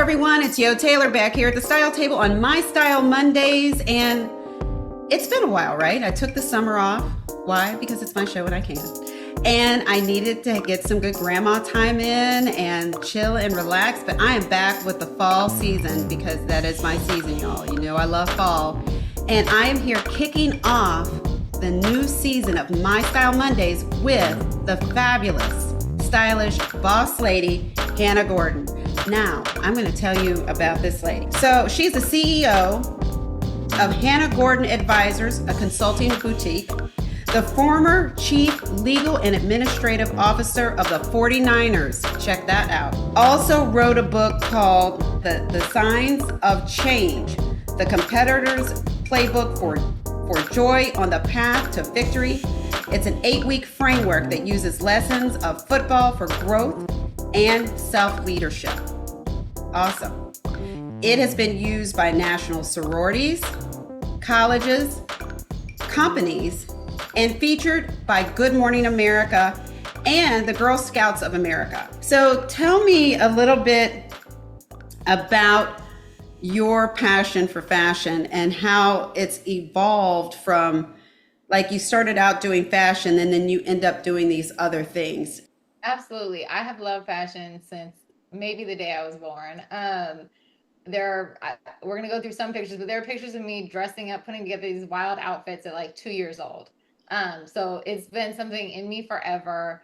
everyone, it's Yo Taylor back here at the Style Table on My Style Mondays, and it's been a while, right? I took the summer off. Why? Because it's my show and I can. And I needed to get some good grandma time in and chill and relax, but I am back with the fall season because that is my season, y'all. You know I love fall. And I am here kicking off the new season of My Style Mondays with the fabulous, stylish boss lady, Hannah Gordon. Now, I'm going to tell you about this lady. So she's the CEO of Hannah Gordon Advisors, a consulting boutique, the former chief legal and administrative officer of the 49ers. Check that out. Also wrote a book called The Signs of Change, the competitor's playbook for joy on the path to victory. It's an 8-week framework that uses lessons of football for growth and self-leadership. Awesome. It has been used by national sororities, colleges, companies, and featured by Good Morning America and the Girl Scouts of America. So tell me a little bit about your passion for fashion and how it's evolved from, like, you started out doing fashion and then you end up doing these other things. Absolutely. I have loved fashion since maybe the day I was born. We're going to go through some pictures, but there are pictures of me dressing up, putting together these wild outfits at like 2 years old. So it's been something in me forever.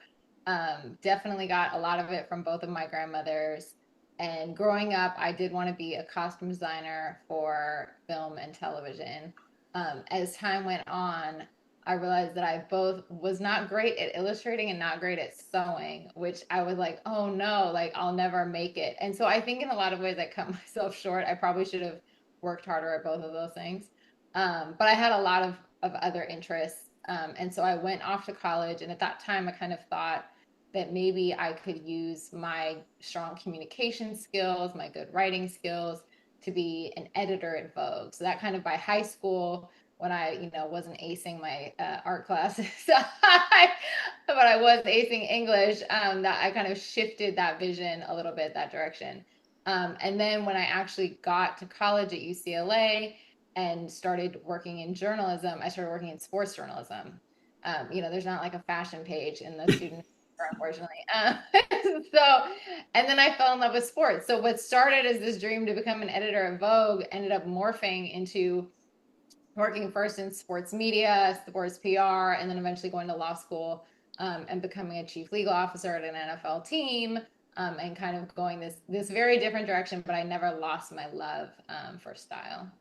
Definitely got a lot of it from both of my grandmothers. And growing up, I did want to be a costume designer for film and television. As time went on, I realized that I both was not great at illustrating and not great at sewing, which I was like, oh no, like I'll never make it. And so I think in a lot of ways I cut myself short. I probably should have worked harder at both of those things. But I had a lot of other interests. And so I went off to college. And at that time, I kind of thought that maybe I could use my strong communication skills, my good writing skills to be an editor at Vogue. So that kind of by high school, when I, wasn't acing my art classes, but I was acing English, that I kind of shifted that vision a little bit, that direction. And then when I actually got to college at UCLA and started working in journalism, I started working in sports journalism. There's not like a fashion page in the student, unfortunately. And then I fell in love with sports. So what started as this dream to become an editor at Vogue ended up morphing into working first in sports media, sports PR, and then eventually going to law school and becoming a chief legal officer at an NFL team, and kind of going this very different direction, but I never lost my love for style.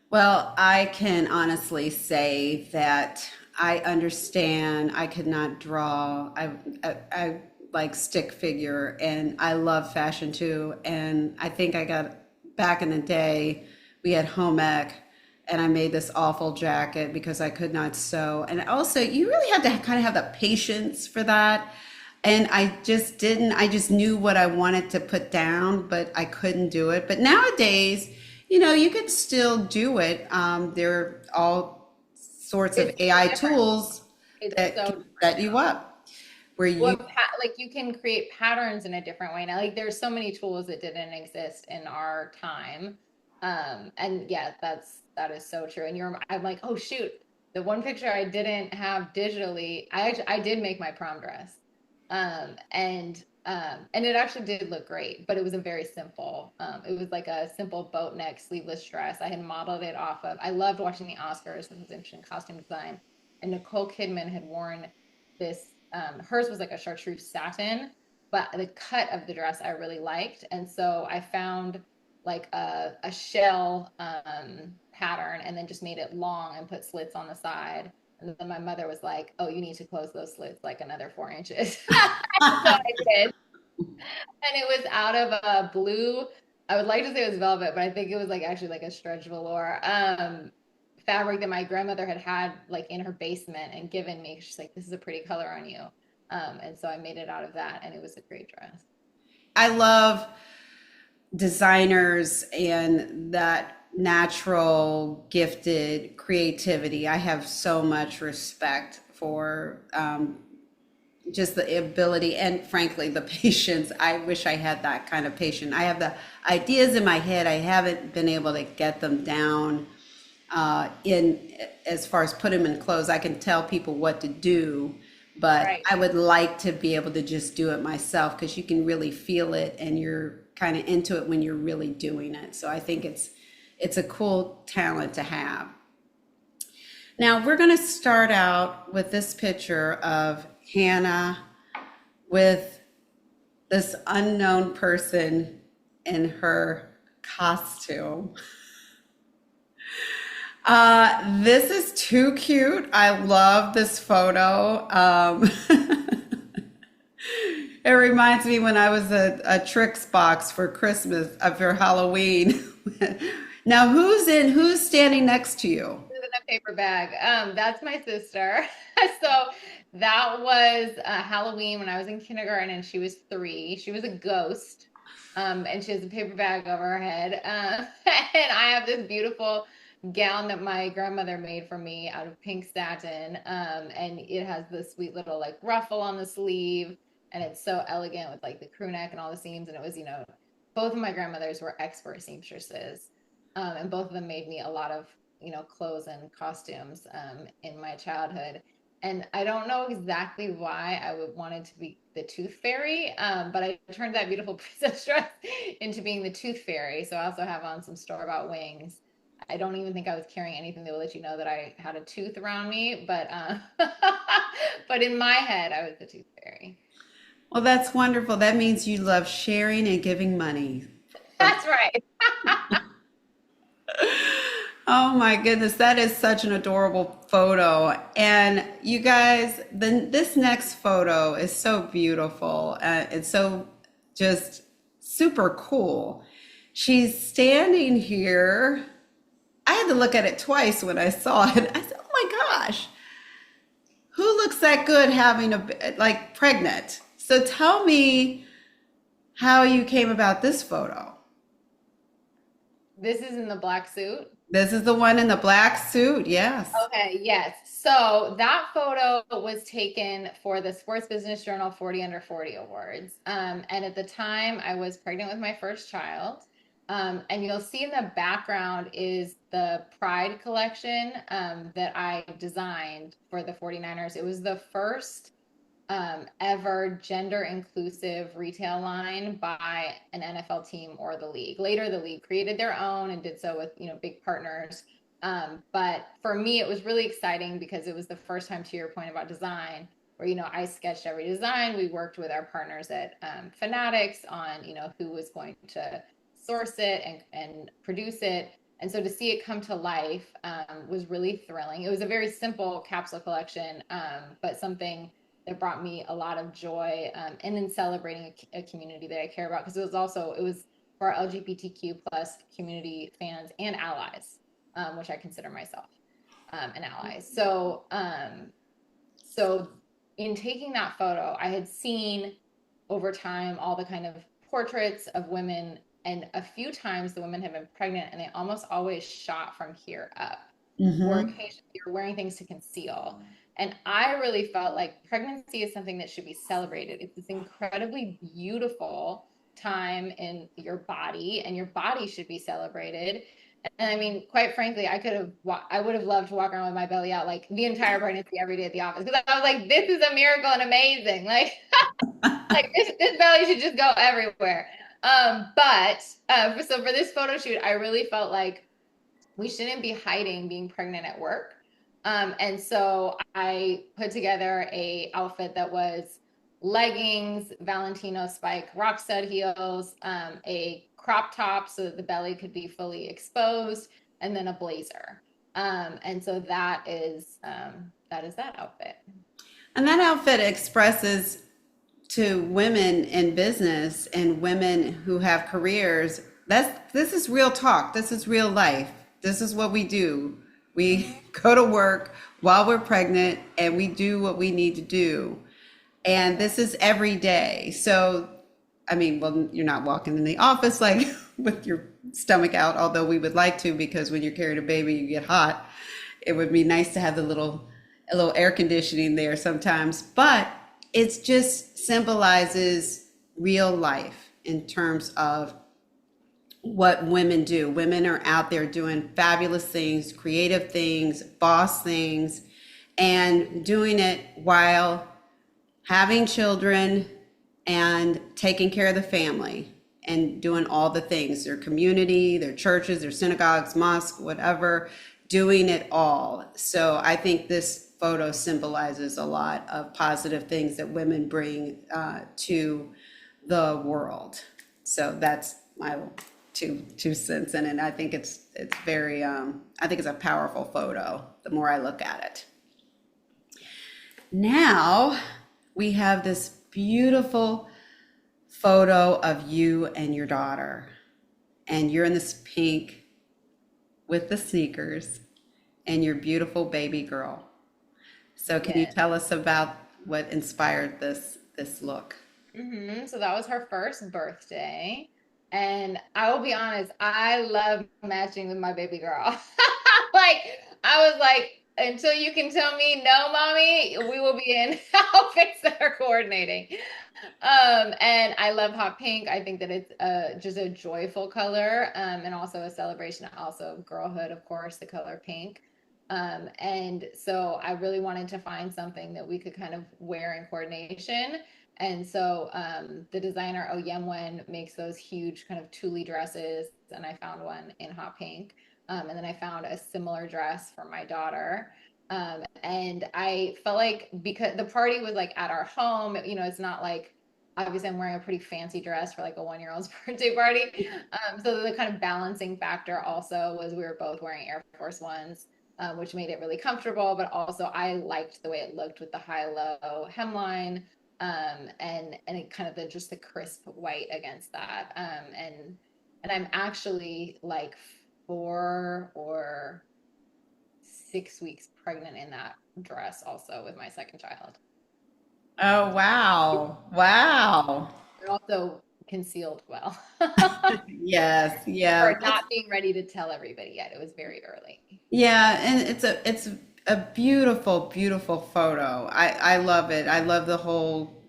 Well, I can honestly say that I understand. I could not draw. I like stick figure, and I love fashion too. And I think I got back in the day, we had home ec, and I made this awful jacket because I could not sew. And also, you really had to kind of have the patience for that. And I just didn't. I just knew what I wanted to put down, but I couldn't do it. But nowadays, you can still do it. There are all sorts of AI tools that can set you up where you can create patterns in a different way now. Like there's so many tools that didn't exist in our time. And yeah, that is so true. And I'm like, oh shoot, the one picture I didn't have digitally, I did make my prom dress. And it actually did look great, but it was a very simple, it was like a simple boat neck sleeveless dress. I had modeled it off of, I loved watching the Oscars. It was interesting in costume design. And Nicole Kidman had worn this, hers was like a chartreuse satin, but the cut of the dress I really liked. And so I found like a shell pattern and then just made it long and put slits on the side. And then my mother was like, oh, you need to close those slits like another 4 inches. So I did. And it was out of a blue, I would like to say it was velvet, but I think it was like actually like a stretch velour fabric that my grandmother had like in her basement and given me. She's like, this is a pretty color on you. And so I made it out of that, and it was a great dress. I love designers and that natural gifted creativity. I have so much respect for just the ability and frankly the patience. I wish I had that kind of patience. I have the ideas in my head. I haven't been able to get them down in as far as put them in clothes. I can tell people what to do, but Right. I would like to be able to just do it myself because you can really feel it and you're kind of into it when you're really doing it. So I think it's a cool talent to have. Now we're going to start out with this picture of Hannah with this unknown person in her costume. This is too cute. I love this photo. It reminds me when I was a tricks box for Christmas, for Halloween. Now, who's standing next to you? In a paper bag. That's my sister. So that was Halloween when I was in kindergarten and she was 3. She was a ghost. And she has a paper bag over her head. And I have this beautiful gown that my grandmother made for me out of pink satin. And it has this sweet little like ruffle on the sleeve. And it's so elegant with like the crew neck and all the seams. And it was, both of my grandmothers were expert seamstresses. And both of them made me a lot of, clothes and costumes in my childhood. And I don't know exactly why I would wanted to be the tooth fairy, but I turned that beautiful princess dress into being the tooth fairy. So I also have on some store-bought wings. I don't even think I was carrying anything that would let you know that I had a tooth around me, but but in my head, I was the tooth fairy. Well, that's wonderful. That means you love sharing and giving money. That's right. Oh my goodness, that is such an adorable photo. And you guys, this next photo is so beautiful. It's so just super cool. She's standing here. I had to look at it twice when I saw it. I said, oh my gosh, who looks that good having like pregnant? So tell me how you came about this photo. This is in the black suit. This is the one in the black suit, yes. Okay, yes. So that photo was taken for the Sports Business Journal 40 Under 40 Awards. And at the time, I was pregnant with my first child. And you'll see in the background is the Pride collection that I designed for the 49ers. It was the first ever gender inclusive retail line by an NFL team or the league. Later, the league created their own and did so with, big partners. But for me, it was really exciting because it was the first time, to your point about design, where, I sketched every design. We worked with our partners at Fanatics on, who was going to source it and produce it. And so to see it come to life was really thrilling. It was a very simple capsule collection, but something that brought me a lot of joy and in celebrating a community that I care about, because it was for our LGBTQ plus community fans and allies, which I consider myself an ally. So in taking that photo, I had seen over time all the kind of portraits of women, and a few times the women have been pregnant and they almost always shot from here up, or occasionally you're wearing things to conceal. And I really felt like pregnancy is something that should be celebrated. It's this incredibly beautiful time in your body, and your body should be celebrated. And I mean, quite frankly, I would have loved to walk around with my belly out like the entire pregnancy every day at the office, because I was like, this is a miracle and amazing. Like, like this belly should just go everywhere. So for this photo shoot, I really felt like we shouldn't be hiding being pregnant at work. And so I put together a outfit that was leggings, Valentino spike rock stud heels, a crop top so that the belly could be fully exposed, and then a blazer. And so that is that outfit. And that outfit expresses to women in business and women who have careers, this is real talk. This is real life. This is what we do. We go to work while we're pregnant and we do what we need to do. And this is every day. So, I mean, well, you're not walking in the office like with your stomach out, although we would like to, because when you're carrying a baby, you get hot. It would be nice to have a little air conditioning there sometimes. But it just symbolizes real life in terms of what women do. Women are out there doing fabulous things, creative things, boss things, and doing it while having children and taking care of the family and doing all the things, their community, their churches, their synagogues, mosques, whatever, doing it all. So I think this photo symbolizes a lot of positive things that women bring to the world. So that's my two cents in it. I think it's very I think it's a powerful photo the more I look at it. Now we have this beautiful photo of you and your daughter, and you're in this pink with the sneakers and your beautiful baby girl. So can you tell us about what inspired this look? So that was her first birthday. And I will be honest, I love matching with my baby girl. Like, I was like, until you can tell me no, mommy, we will be in outfits that are coordinating. And I love hot pink. I think that it's just a joyful color, and also a celebration also of girlhood, of course, the color pink. And so I really wanted to find something that we could kind of wear in coordination. And so the designer 𝐒𝐭𝐲𝐿 makes those huge kind of tulle dresses, and I found one in hot pink. And then I found a similar dress for my daughter. And I felt like because the party was like at our home, you know, it's not like obviously I'm wearing a pretty fancy dress for like a 1-year-old's birthday party. So the kind of balancing factor also was we were both wearing Air Force Ones, which made it really comfortable, but also I liked the way it looked with the high-low hemline, and it kind of just the crisp white against that. And I'm actually like 4 or 6 weeks pregnant in that dress also with my second child. Oh, wow. Wow. It also concealed well. Yes, yeah. For not being ready to tell everybody yet. It was very early. Yeah, and it's a beautiful, beautiful photo. I love it. I love the whole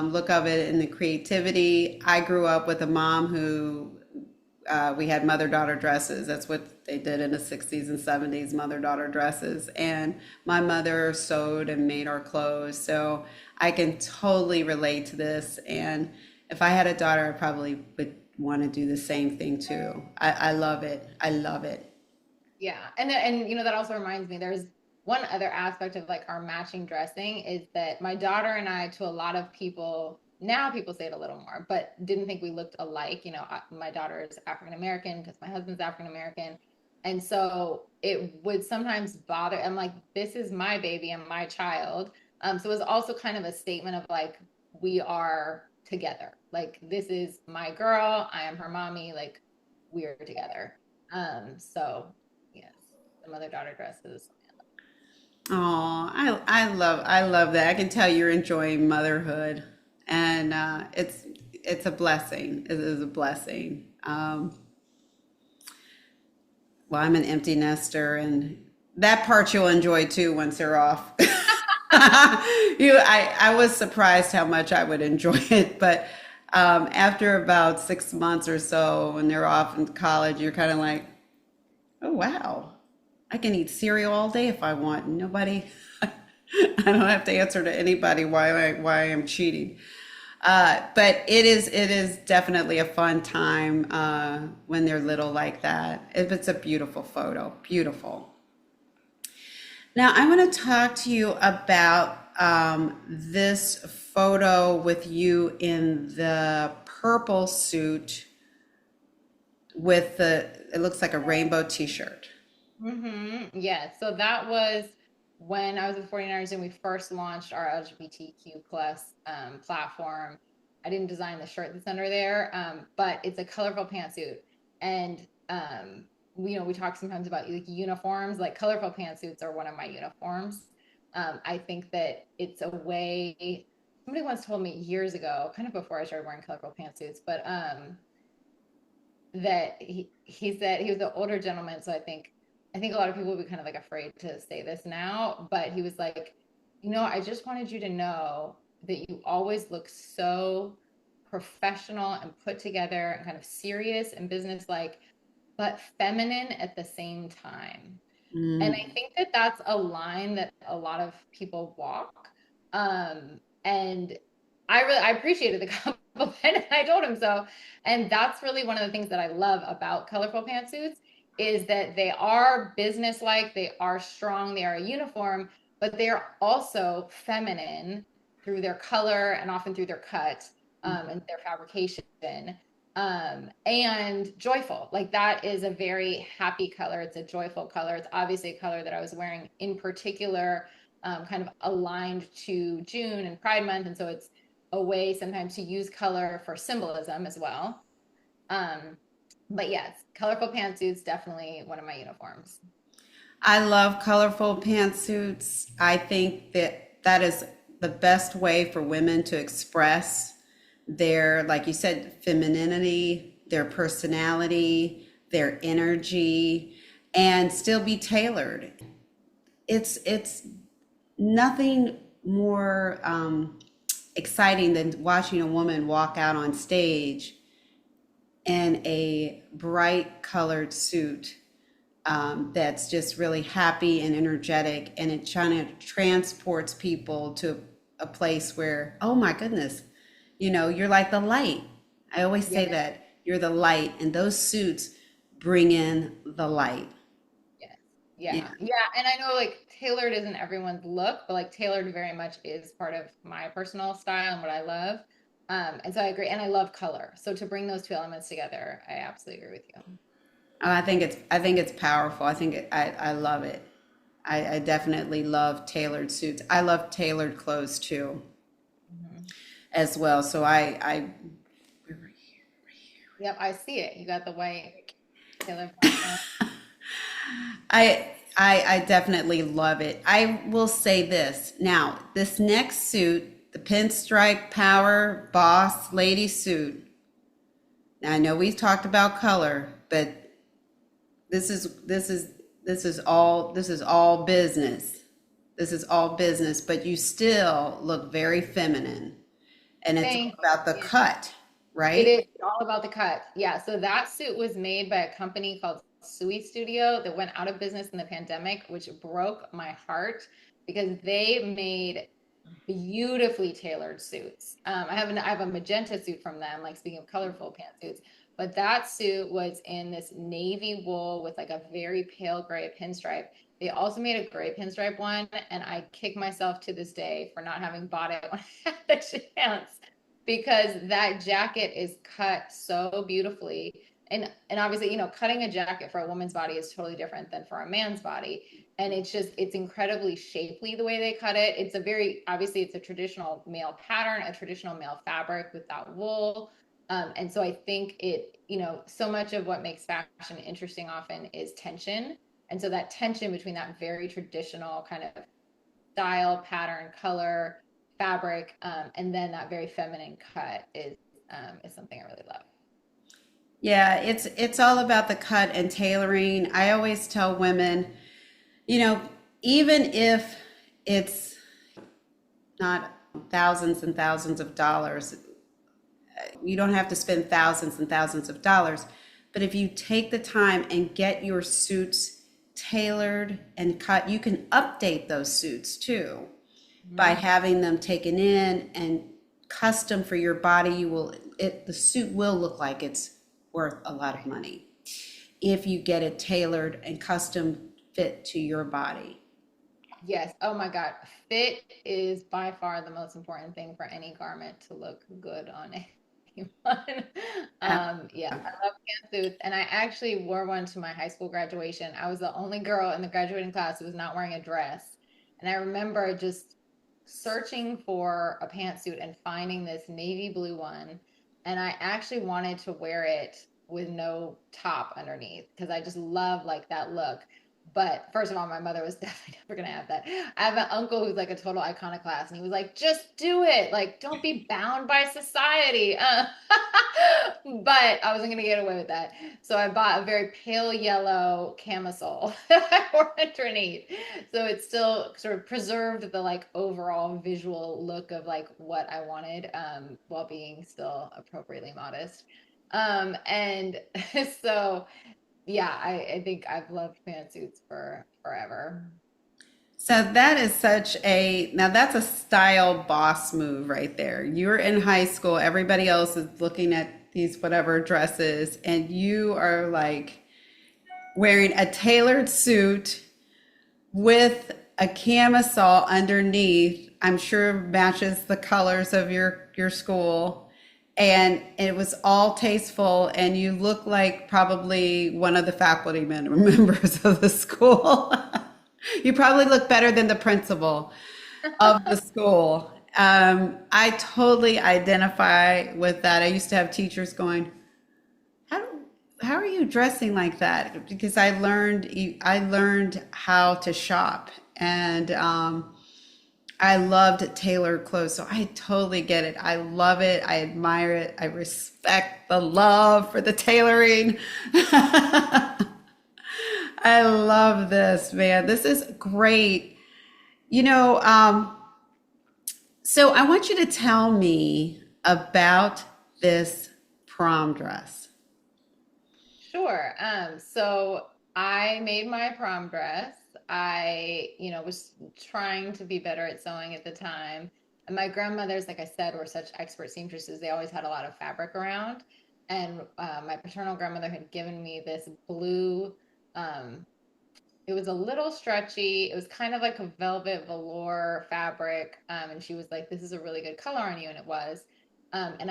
look of it and the creativity. I grew up with a mom who we had mother-daughter dresses. That's what they did in the 60s and 70s, mother-daughter dresses. And my mother sewed and made our clothes. So I can totally relate to this. And if I had a daughter, I probably would want to do the same thing too. I love it. I love it. Yeah. And you know, that also reminds me, there's one other aspect of like our matching dressing is that my daughter and I, to a lot of people, now people say it a little more, but didn't think we looked alike. You know, my daughter is African American because my husband's African American. And so it would sometimes bother. I'm like, this is my baby and my child. So it was also kind of a statement of like, we are together. Like, this is my girl. I am her mommy. Like, we're together. So yes, the mother-daughter dresses. Oh, I love that. I can tell you're enjoying motherhood, and it's a blessing. It is a blessing. Well, I'm an empty nester, and that part you'll enjoy too once they're off. I was surprised how much I would enjoy it, but after about 6 months or so, when they're off in college, you're kind of like, oh wow, I can eat cereal all day if I want. Nobody, I don't have to answer to anybody why I'm cheating. But it is definitely a fun time when they're little like that. It's a beautiful photo, beautiful. Now I want to talk to you about this photo with you in the purple suit with it looks like a rainbow t-shirt. Yeah, so that was when I was with 49ers and we first launched our LGBTQ plus platform. I didn't design the shirt that's under there, but it's a colorful pantsuit. And you know, we talk sometimes about like uniforms, like colorful pantsuits are one of my uniforms. I think that it's a way, somebody once told me years ago, kind of before I started wearing colorful pantsuits, but that he said he was an older gentleman, so I think a lot of people would be kind of like afraid to say this now, but he was like, you know, I just wanted you to know that you always look so professional and put together and kind of serious and businesslike, but feminine at the same time. And I Mm. think that that's a line that a lot of people walk. And I appreciated the compliment. And I told him so. And that's really one of the things that I love about colorful pantsuits is that they are businesslike, they are strong, they are a uniform, but they are also feminine through their color and often through their cut and their fabrication and joyful. Like that is a very happy color. It's a joyful color. It's obviously a color that I was wearing in particular, kind of aligned to June and Pride Month. And so it's a way sometimes to use color for symbolism as well. But yes, colorful pantsuits, definitely one of my uniforms. I love colorful pantsuits. I think that that is the best way for women to express their, like you said, femininity, their personality, their energy, and still be tailored. It's nothing more exciting than watching a woman walk out on stage in a bright colored suit that's just really happy and energetic, and it kind of transports people to a place where, oh my goodness, you're like the light. I always say Yeah. that you're the light, and those suits bring in the light. Yes. Yeah. Yeah. Yeah. And I know like tailored isn't everyone's look, but like tailored very much is part of my personal style and what I love. And so I agree. And I love color. So to bring those two elements together, I absolutely agree with you. I think it's powerful. I love it. I definitely love tailored suits. I love tailored clothes too, Mhm. as well. So Yep. I see it. You got the white tailored platform. I definitely love it. I will say this. Now, this next suit, the pinstripe power boss lady suit. Now, I know we've talked about color, but this is all business. This is all business, but you still look very feminine. And it's all Thank about the you. cut, It right? is all about the cut. Yeah. So that suit was made by a company called 𝐒𝐿 Studio that went out of business in the pandemic, which broke my heart because they made beautifully tailored suits. I have a magenta suit from them, like speaking of colorful pantsuits, but that suit was in this navy wool with like a very pale gray pinstripe. They also made a gray pinstripe one, and I kick myself to this day for not having bought it when I had the chance because that jacket is cut so beautifully. And obviously, cutting a jacket for a woman's body is totally different than for a man's body. And it's incredibly shapely the way they cut it. It's a very obviously it's a traditional male pattern, a traditional male fabric without wool. And so I think so much of what makes fashion interesting often is tension. And so that tension between that very traditional kind of style, pattern, color, fabric, and then that very feminine cut is something I really love. Yeah, it's all about the cut and tailoring. I always tell women, you know, even if it's not thousands and thousands of dollars, you don't have to spend thousands and thousands of dollars. But if you take the time and get your suits tailored and cut, you can update those suits too by Mhm. having them taken in and custom for your body. The suit will look like it's worth a lot of money if you get it tailored and custom fit to your body. Yes. Oh my God. Fit is by far the most important thing for any garment to look good on anyone. Yeah, I love pantsuits. And I actually wore one to my high school graduation. I was the only girl in the graduating class who was not wearing a dress. And I remember just searching for a pantsuit and finding this navy blue one. And I actually wanted to wear it with no top underneath because I just love like that look. But first of all, my mother was definitely never gonna have that. I have an uncle who's like a total iconoclast, and he was like, "Just do it. Like, don't be bound by society." But I wasn't gonna get away with that. So I bought a very pale yellow camisole that I wore underneath. So it still sort of preserved the like overall visual look of like what I wanted, while being still appropriately modest. And so yeah, I think I've loved pantsuits for forever. So that is such a, now that's a style boss move right there. You're in high school, everybody else is looking at these whatever dresses, and you are like wearing a tailored suit with a camisole underneath. I'm sure matches the colors of your school. And it was all tasteful, and you look like probably one of the faculty members of the school. You probably look better than the principal of the school. I totally identify with that. I used to have teachers going, "How how are you dressing like that?" Because I learned how to shop, and I loved tailored clothes. So I totally get it. I love it. I admire it. I respect the love for the tailoring. I love this, man. This is great. You know, so I want you to tell me about this prom dress. Sure. So I made my prom dress. I, was trying to be better at sewing at the time. And my grandmothers, like I said, were such expert seamstresses. They always had a lot of fabric around. And my paternal grandmother had given me this blue, um, it was a little stretchy. It was kind of like a velvet velour fabric. And she was like, "This is a really good color on you." And it was. And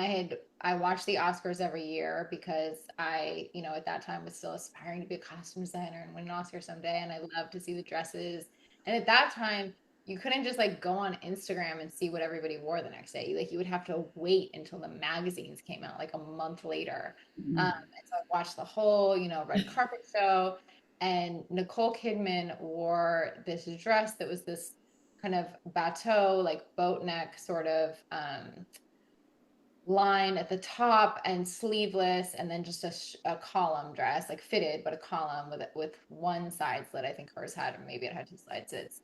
I watched the Oscars every year because I, at that time was still aspiring to be a costume designer and win an Oscar someday. And I loved to see the dresses. And at that time, you couldn't just like go on Instagram and see what everybody wore the next day. You would have to wait until the magazines came out like a month later. And so I watched the whole, red carpet show, and Nicole Kidman wore this dress that was this kind of bateau, like boat neck sort of line at the top and sleeveless, and then just a column dress, like fitted, but a column with one side slit. I think hers had, or maybe it had two side slits.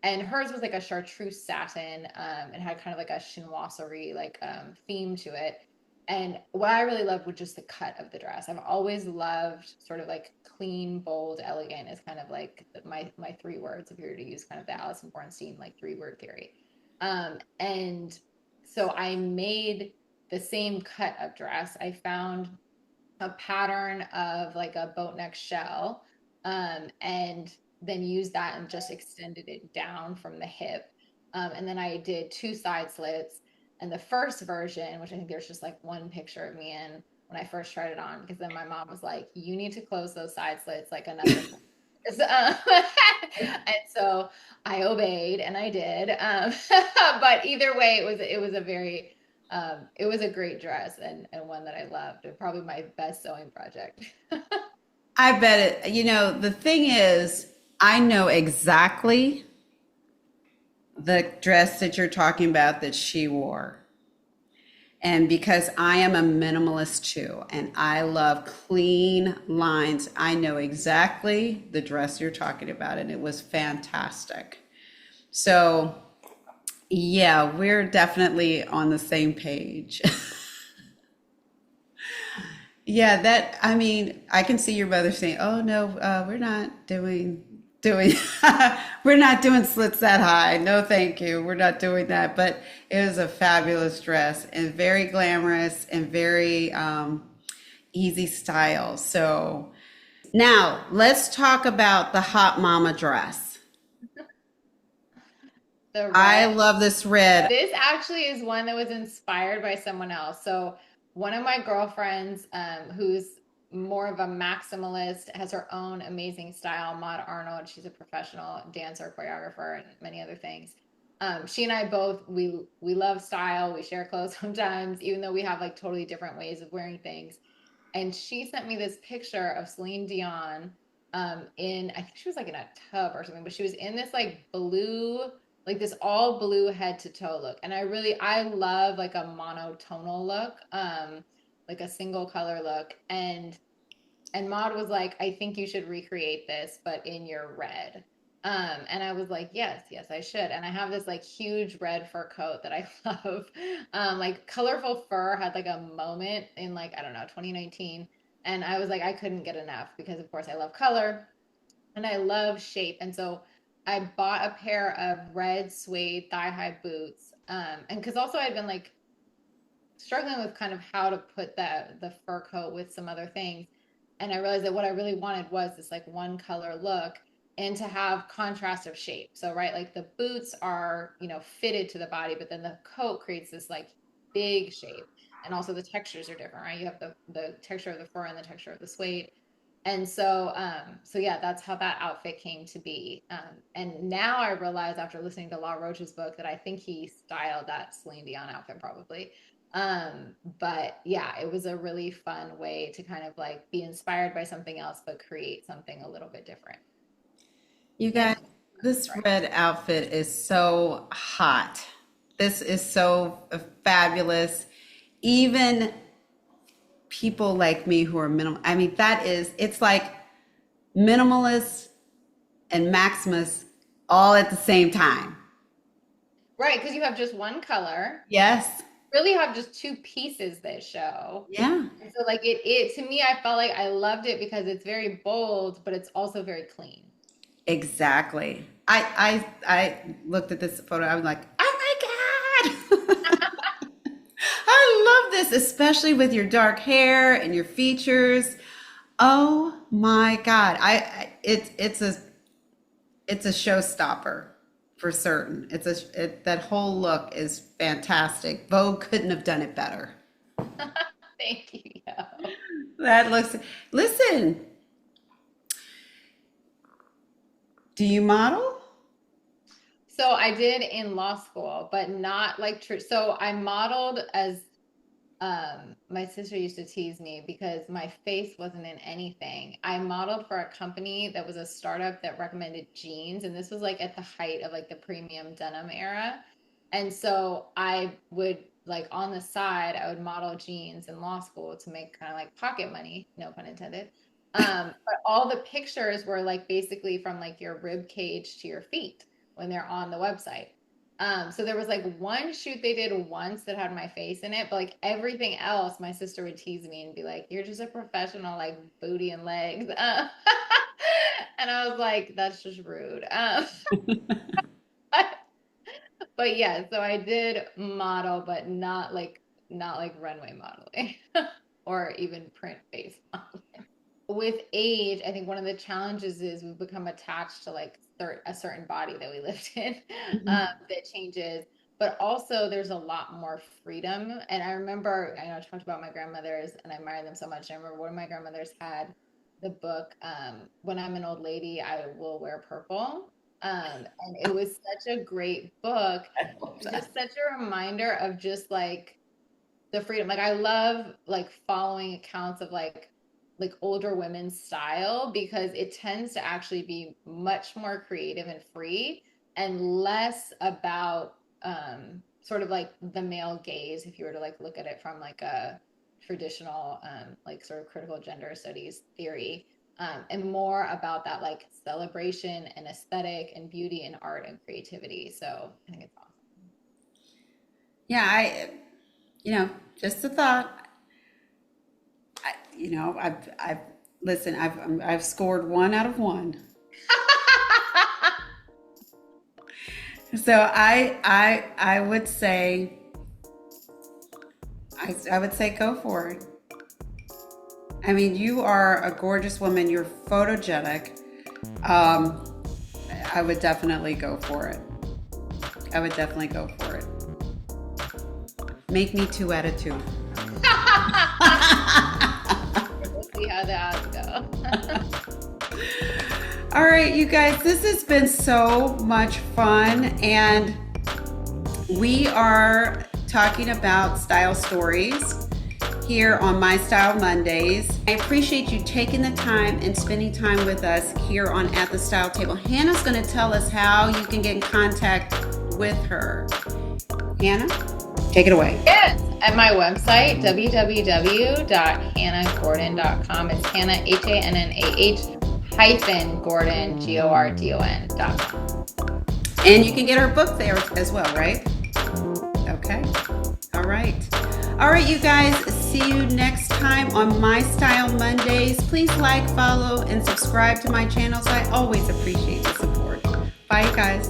And hers was like a chartreuse satin, and had kind of like a chinoiserie like theme to it. And what I really loved was just the cut of the dress. I've always loved sort of like clean, bold, elegant is kind of like my three words if you were to use kind of the Alison Bornstein like three-word theory. And so I made the same cut of dress. I found a pattern of like a boat neck shell, and then used that and just extended it down from the hip. And then I did two side slits. And the first version, which I think there's just like one picture of me in when I first tried it on, because then my mom was like, "You need to close those side slits like another." So, and so I obeyed and I did. But either way, it was a very it was a great dress, and one that I loved, and probably my best sewing project. I bet it, the thing is, I know exactly the dress that you're talking about that she wore. And because I am a minimalist too, and I love clean lines, I know exactly the dress you're talking about, and it was fantastic. So, yeah, we're definitely on the same page. Yeah, I mean, I can see your mother saying, "Oh no, we're not doing we're not doing slits that high. No, thank you. We're not doing that." But it was a fabulous dress and very glamorous and very easy style. So now let's talk about the hot mama dress. The I red. love this red. This actually is one that was inspired by someone else. So one of my girlfriends, who's more of a maximalist, has her own amazing style, Maud Arnold. She's a professional dancer, choreographer, and many other things. She and I both we love style. We share clothes sometimes, even though we have like totally different ways of wearing things. And she sent me this picture of Celine Dion, in, I think she was like in a tub or something, but she was in this like blue like this all blue head to toe look. And I love like a monotonal look, like a single color look. And Maud was like, I think you should recreate this, but in your red. And I was like, yes, yes, I should. And I have this like huge red fur coat that I love. Like colorful fur had like a moment in like, I don't know, 2019. And I was like, I couldn't get enough because of course I love color and I love shape. And so I bought a pair of red suede thigh-high boots. And because also I'd been like struggling with kind of how to put the fur coat with some other things. And I realized that what I really wanted was this like one color look and to have contrast of shape. So, right, like the boots are, you know, fitted to the body, but then the coat creates this like big shape. And also the textures are different, right? You have the texture of the fur and the texture of the suede. And so yeah, that's how that outfit came to be. And now I realize after listening to Law Roach's book that I think he styled that Celine Dion outfit probably. But yeah, it was a really fun way to kind of like be inspired by something else, but create something a little bit different. You And guys, this red outfit is so hot. This is so fabulous. Even people like me who are minimal, I mean, it's like minimalist and maximus all at the same time. right, because you have just one color, Yes. really have just two pieces this show. Yeah. And so like it to me, I felt like I loved it because it's very bold, but it's also very clean. Exactly. I looked at this photo. I was like, oh my God. I love this, especially with your dark hair and your features. Oh my God. It's a showstopper for certain. That whole look is fantastic. Vogue couldn't have done it better. Thank you. Yo. That looks, listen, do you model? So I did in law school, but not like true. So I modeled as my sister used to tease me because my face wasn't in anything. I modeled for a company that was a startup that recommended jeans, and this was like at the height of like the premium denim era. And so I would like on the side, I would model jeans in law school to make kind of like pocket money, no pun intended. But all the pictures were like basically from like your rib cage to your feet when they're on the website. So there was like one shoot they did once that had my face in it, but like everything else, my sister would tease me and be like, "You're just a professional, like booty and legs." And I was like, "That's just rude." But yeah, so I did model, but not like runway modeling or even print face modeling. With age, I think one of the challenges is we've become attached to like a certain body that we lived in Mhm. that changes. But also, there's a lot more freedom. And I remember, I know I talked about my grandmothers, and I admire them so much. I remember one of my grandmothers had the book, "When I'm an Old Lady, I Will Wear Purple." And it was such a great book. Just such a reminder of just like the freedom. Like I love like following accounts of like older women's style because it tends to actually be much more creative and free and less about sort of like the male gaze if you were to like look at it from like a traditional like sort of critical gender studies theory, and more about that like celebration and aesthetic and beauty and art and creativity. So I think it's awesome. Yeah, just a thought. I've listen. I've scored 1 out of 1. So I would say I would say go for it. I mean, you are a gorgeous woman. You're photogenic. I would definitely go for it. I would definitely go for it. Make me 2 out of 2. We'll see how the odds go. All right, you guys, this has been so much fun, and we are talking about style stories here on My Style Mondays. I appreciate you taking the time and spending time with us here on At the Style Table. Hannah's going to tell us how you can get in contact with her. Hannah, take it away. Yes, at my website, www.hannahgordon.com. It's Hannah, HANNAH -Gordon, GORDON.com. And you can get her book there as well, right? Okay. All right. All right, you guys. See you next time on My Style Mondays. Please like, follow, and subscribe to my channels. I always appreciate the support. Bye, you guys.